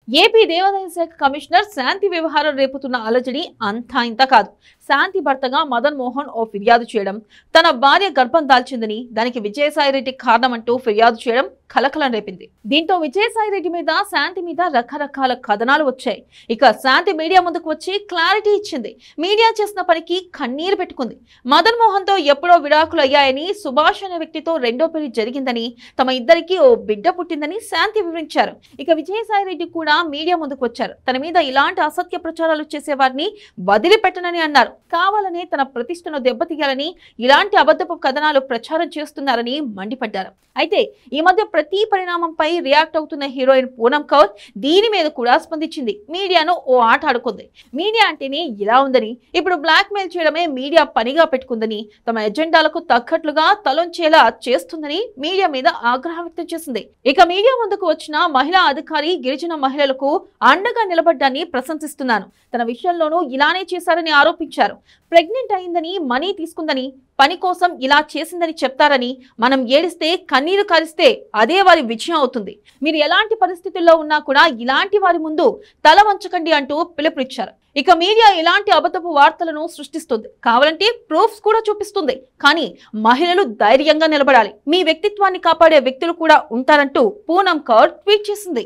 AP దేవాదాయ శాఖ commissioner శాంతి వ్యవహారం రేపుతున్న అలజడి అంతా ఇంత కాదు. శాంతి భర్తగా మదన్ మోహన్ ఓ ఫిర్యాదు చేయడం, తన భార్య గర్భం దాల్చిందని దానికి విజయసాయిరెడ్డి కారణమంటూ ఫిర్యాదు చేయడం కలకలం రేపింది. దీంతో విజయసాయిరెడ్డి మీద, శాంతి మీద రకరకాల కథనాలు వచ్చాయి. ఇక శాంతి మీడియా ముందుకు వచ్చి క్లారిటీ ఇచ్చింది. మీడియా చేసిన పనికి కన్నీరు పెట్టుకుంది. మదన్ మోహన్ తో ఎప్పుడో విడాకులు అయ్యాయని, సుభాష్ అనే వ్యక్తితో రెండో పెళ్లి జరిగిందని, తమ ఇద్దరికి ఓ బిడ్డ పుట్టిందని శాంతి వివరించారు. ఇక విజయసాయిరెడ్డి కూడా మీడియా ముందుకు వచ్చారు. తన మీద ఇలాంటి అసత్య ప్రచారాలు చేసేవారిని వదిలిపెట్టనని అన్నారు. కావాలనే తన ప్రతిష్టను దెబ్బతీయాలని ఇలాంటి అబద్ధపు కథనాలు ప్రచారం చేస్తున్నారని మండిపడ్డారు. అయితే ఈ మధ్య ప్రతి పరిణామంపై రియాక్ట్ అవుతున్న హీరోయిన్ పూనం కౌర్ దీని మీద కూడా స్పందించింది. మీడియాను ఓ ఆట ఆడుకుంది. మీడియా అంటేనే ఇలా ఉందని, ఇప్పుడు బ్లాక్ మెయిల్ చేయడమే మీడియా పనిగా పెట్టుకుందని, తమ ఎజెండాలకు తగ్గట్లుగా తలొంచేలా చేస్తుందని మీడియా మీద ఆగ్రహం వ్యక్తం చేసింది. ఇక మీడియా ముందుకు వచ్చిన మహిళా అధికారి గిరిజన మహిళలకు అండగా నిలబడ్డాన్ని ప్రశంసిస్తున్నాను. తన విషయంలోనూ ఇలానే చేశారని ఆరోపించారు. ప్రెగ్నెంట్ అయిందని, మనీ తీసుకుందని, పని కోసం ఇలా చేసిందని చెప్తారని, మనం ఏడిస్తే, కన్నీరు కారిస్తే అదే వారి విజయం అవుతుంది. మీరు ఎలాంటి పరిస్థితుల్లో ఉన్నా కూడా ఇలాంటి వారి ముందు తల వంచకండి అంటూ పిలుపునిచ్చారు. ఇక మీడియా ఇలాంటి అబద్ధపు వార్తలను సృష్టిస్తుంది, కావాలంటే ప్రూఫ్స్ కూడా చూపిస్తుంది. కానీ మహిళలు ధైర్యంగా నిలబడాలి. మీ వ్యక్తిత్వాన్ని కాపాడే వ్యక్తులు కూడా ఉంటారంటూ పూనం కౌర్ ట్వీట్ చేసింది.